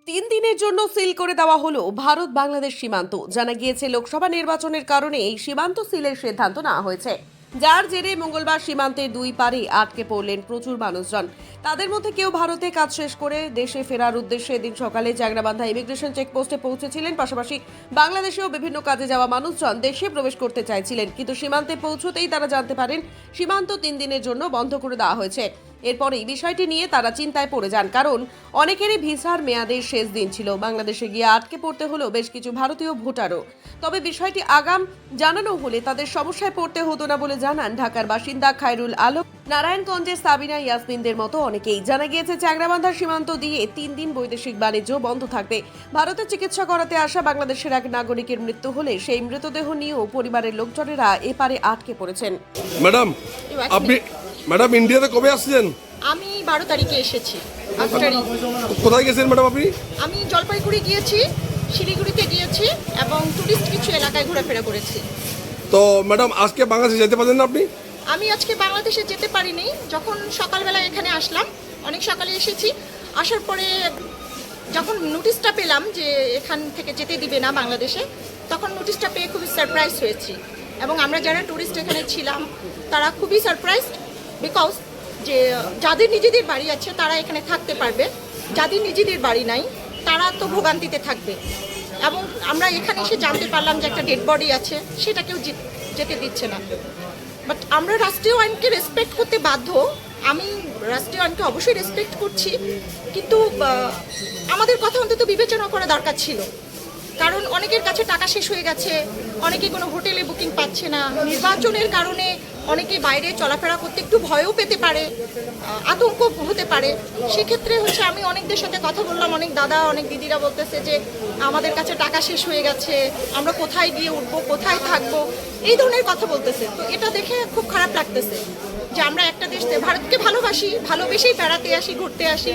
তিন দিনের জন্য সিল করে দেওয়া হলো ভারত বাংলাদেশ সীমান্ত। জানা গিয়েছে লোকসভা নির্বাচনের কারণে এই সীমান্ত সিলের সিদ্ধান্ত নেওয়া হয়েছে, যার জেরে মঙ্গলবার সীমান্তের দুই পারে আটকে পড়লেন প্রচুর মানুষজন। তাদের মধ্যে কেউ ভারতে কাজ শেষ করে দেশে ফেরার উদ্দেশ্যে এদিন সকালে চ্যাংরাবান্ধা ইমিগ্রেশন চেকপোস্টে পৌঁছেছিলেন। পাশাপাশি বাংলাদেশেও বিভিন্ন কাজে যাওয়া মানুষজন দেশে প্রবেশ করতে চাইছিলেন, কিন্তু সীমান্তে পৌঁছতেই তারা জানতে পারেন সীমান্ত 3 দিনের জন্য বন্ধ করে দেওয়া হয়েছে। এরপরেই বিষয়টি নিয়ে তারা চিন্তায় পড়ে যান, কারণ অনেকেরই ভিসার মেয়াদের শেষ দিন ছিল। বাংলাদেশে গিয়ে আটকে পড়তে হলো বেশ কিছু ভারতীয় ভোটারও। তবে বিষয়টি আগাম জানানো হলে তাদের সমস্যায় পড়তে হতো না বলে জানান ঢাকার বাসিন্দা খায়রুল আলম, নারায়ণগঞ্জের সাবিনা ইয়াসমিনদের মতো অনেকেই। জানা গিয়েছে চ্যাংরাবান্ধার সীমান্ত দিয়ে 3 দিন বৈদেশিক বাণিজ্য বন্ধ থাকবে। ভারতে চিকিৎসা করাতে আসা বাংলাদেশের এক নাগরিকের মৃত্যু হলে সেই মৃতদেহ নিয়েও পরিবারের লোকজনেরা এপারে আটকে পড়েছেন। ম্যাডাম ইন্ডিয়াতে কবে আসছেন? আমি 12 তারিখে এসেছি। কোথায় গেছেন ম্যাডাম আপনি? আমি জলপাইগুড়ি গিয়েছি, শিলিগুড়িতে গিয়েছি এবং টুরিস্ট কিছু এলাকায় ঘোরাফেরা করেছি। তো ম্যাডাম আজকে বাংলাদেশে যেতে পারলেন না আপনি? আমি আজকে বাংলাদেশে যেতে পারিনি। যখন সকালবেলা এখানে আসলাম, অনেক সকালে এসেছি, আসার পরে যখন নোটিশটা পেলাম যে এখান থেকে যেতে দিবে না বাংলাদেশে, তখন নোটিশটা পেয়ে খুবই সারপ্রাইজ হয়েছি। এবং আমরা যারা টুরিস্ট এখানে ছিলাম তারা খুবই সারপ্রাইজড, বিকজ যে যাদের নিজেদের বাড়ি আছে তারা এখানে থাকতে পারবে, যাদের নিজেদের বাড়ি নাই তারা তো ভোগান্তিতে থাকবে। এবং আমরা এখানে এসে জানতে পারলাম যে একটা ডেড বডি আছে, সেটা কেউ যেতে দিচ্ছে না। বাট আমরা রাষ্ট্রীয় আইনকে রেসপেক্ট করতে বাধ্য। আমি রাষ্ট্রীয় আইনকে অবশ্যই রেসপেক্ট করছি, কিন্তু আমাদের কথা অন্তত বিবেচনা করা দরকার ছিল। কারণ অনেকের কাছে টাকা শেষ হয়ে গেছে, অনেকে কোনো হোটেলে বুকিং পাচ্ছে না, নির্বাচনের কারণে অনেকে বাইরে চলাফেরা করতে একটু ভয়ও পেতে পারে, আতঙ্ক হতে পারে। সেক্ষেত্রে আমি অনেকদের সাথে কথা বললাম, অনেক দাদা অনেক দিদিরা বলতেছে যে আমাদের কাছে টাকা শেষ হয়ে গেছে, আমরা কোথায় গিয়ে উঠবো, কোথায় থাকবো, এই ধরনের কথা বলতেছে। তো এটা দেখে খুব খারাপ লাগতেছে যে আমরা একটা দেশ ভারতকে ভালোবাসি, ভালোবেসেই বেড়াতে আসি, ঘুরতে আসি,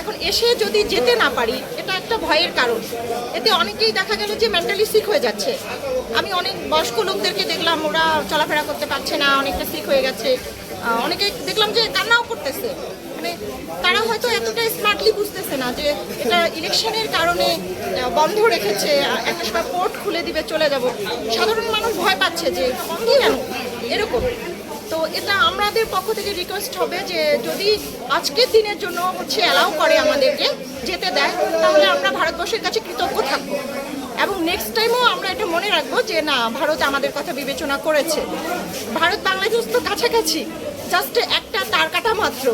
এখন এসে যদি যেতে না পারি এটা একটা ভয়ের কারণ। এতে অনেকেই দেখা গেল যে মেন্টালি সিক হয়ে যাচ্ছে। আমি অনেক বয়স্ক লোকদেরকে দেখলাম ওরা চলাফেরা করতে পারছে না, অনেকটা সিক হয়ে গেছে। অনেকে দেখলাম যে কান্নাও করতেছে। মানে তারা হয়তো এতটা স্মার্টলি বুঝতেছে না যে এটা ইলেকশনের কারণে বন্ধ রেখেছে, একটা সময় পোর্ট খুলে দিবে, চলে যাব। সাধারণ মানুষ ভয় পাচ্ছে যে বন্ধ কেন, এরকম। তো এটা আমাদের পক্ষ থেকে রিকোয়েস্ট হবে যে যদি আজকের দিনের জন্য অ্যালাউ করে আমাদেরকে যেতে দেয়, তাহলে আমরা ভারতবর্ষের কাছে কৃতজ্ঞ থাকবো এবং নেক্সট টাইমও আমরা এটা মনে রাখবো যে না, ভারত আমাদের কথা বিবেচনা করেছে। ভারত বাংলাদেশ তো কাছাকাছি, জাস্ট একটা তার কাটা মাত্র।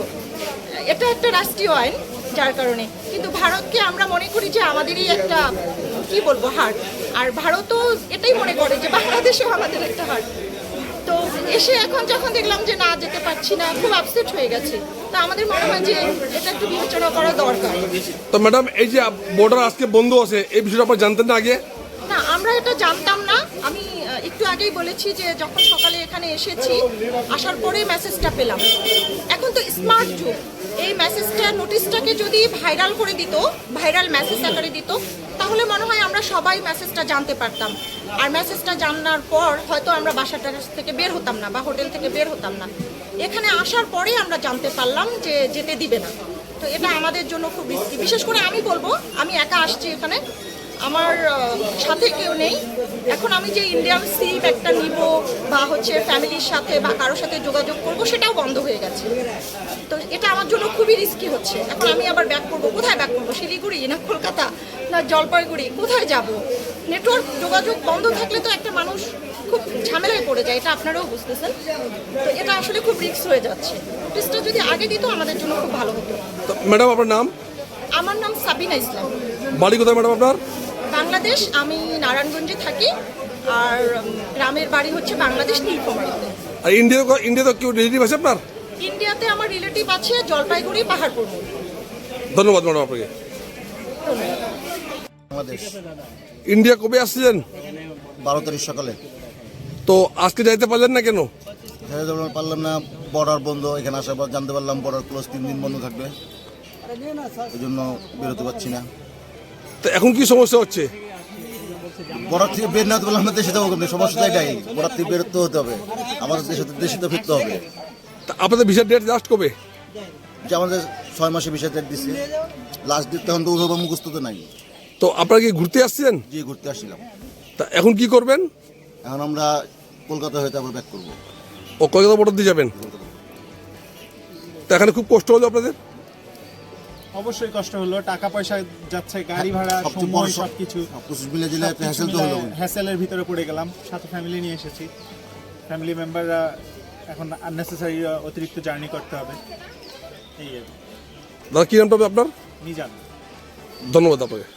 এটা একটা রাষ্ট্রীয় আইন, যার কারণে কিন্তু ভারতকে আমরা মনে করি যে আমাদেরই একটা কি বলবো হার্ট, আর ভারতও এটাই মনে করে যে বাংলাদেশও আমাদের একটা হার্ট। তো এসে এখন যখন দেখলাম যে না যেতে পারছি না, খুব আপসেট হয়ে গেছে। তো আমাদের মনে হয় যে এটা একটু বিবেচনা করা দরকার। তো ম্যাডাম এই যে বর্ডার আজকে বন্ধ আছে, এই বিষয়টা আপনারা জানতেন না আগে? না, আমরা এটা জানতাম না। আমি একটু আগেই বলেছি যে যখন সকালে এখানে এসেছি, আসার পরে মেসেজটা পেলাম। এখন তো স্মার্ট যুগ, এই মেসেজটা নোটিশটাকে যদি ভাইরাল করে দিত, ভাইরাল মেসেজ আকারে দিত, তাহলে মনে হয় আমরা সবাই মেসেজটা জানতে পারতাম। আর মেসেজটা জানার পর হয়তো আমরা বাসাটা থেকে বের হতাম না বা হোটেল থেকে বের হতাম না। এখানে আসার পরে আমরা জানতে পারলাম যে যেতে দিবে না। তো এটা আমাদের জন্য খুব রিস্কি। বিশেষ করে আমি বলবো, আমি একা আসছি এখানে, আমার সাথে কেউ নেই। এখন আমি যে ইন্ডিয়ান সিম একটা নিব বা ফ্যামিলির সাথে বা কারোর সাথে যোগাযোগ করব, সেটাও বন্ধ হয়ে গেছে। তো এটা আমার জন্য খুবই রিস্কি হচ্ছে। এখন আমি আবার ব্যাক করবো, কোথায় ব্যাক করবো? শিলিগুড়ি না কলকাতা না জলপাইগুড়ি, কোথায় যাব? নেটওয়ার্ক যোগাযোগ বন্ধ থাকলে তো একটা মানুষ খুব ঝামেলায় পড়ে যায়, এটা আপনারাও বুঝতেছেন। তো এটা আসলে খুব রিস্ক হয়ে যাচ্ছে। নোটিশটা যদি আগে দিত আমাদের জন্য খুব ভালো হতো। ম্যাডাম আপনার নাম? আমার নাম সাবিনা ইসলাম। বাড়ি কোথায় ম্যাডাম আপনার? বাংলাদেশ, আমি নারায়ণগঞ্জে থাকি, আর গ্রামের বাড়ি বাংলাদেশ নীলফামারীতে। আর ইন্ডিয়াতে কেউ রিলেটিভ আছে আপনার? ইন্ডিয়াতে আমার রিলেটিভ আছে জলপাইগুড়ি, পাহাড়পুর। ধন্যবাদ ম্যাডাম আপনাকে। বাংলাদেশ ইন্ডিয়া কবে আসছিলেন? 12 তারিখ সকালে। তো আজকে যাইতে পারলেন না কেন? পারলাম না, বর্ডার বন্ধ। এখানে আসার পর জানতে পারলাম বর্ডার ক্লোজ, 3 দিন বন্ধ থাকবে, এই জন্য বেরোতে পারছি না। তো এখন কি সমস্যা হচ্ছে? বর্ডার থেকে বের না হতে পারলাম না, দেশে যাবো কেমনি? সমস্যা এটাই, বর্ডার থেকে বেরোতে হতে হবে, আমাদের দেশে তো ফিরতে হবে। তা আপনাদের ভিসার ডেট লাস্ট কবে? যে আমাদের 6 মাসে ভিসা ডেট দিচ্ছে, লাস্ট ডেট তখন তো ওইভাবে মুখস্থ তো নাই। তো আপনারা কি ঘুরতে আসছেন? যে ঘুরতে আসছিলাম, তা এখন কি করবেন? এখন আমরা কলকাতা হয়ে তারপর ব্যাক করবো। ও কলকাতা বর্ডার দিয়ে যাবেন? তা এখানে খুব কষ্ট হলো আপনাদের? অবশ্যই কষ্ট হলো, টাকা পয়সা যাচ্ছে, গাড়ি ভাড়া, সবচেয়ে বড় সময়, সবকিছু সবকিছু মিলে দিলে একটা হ্যাসেল তো হলো। হ্যাসেলের ভিতরে পড়ে গেলাম। সাথে ফ্যামিলি নিয়ে এসেছি, ফ্যামিলি মেম্বাররা এখন আননেসেসারি অতিরিক্ত জার্নি করতে হবে, এই আর কি। দাদা কি নামটা হবে আপনার? মিজান। ধন্যবাদ আপনাকে।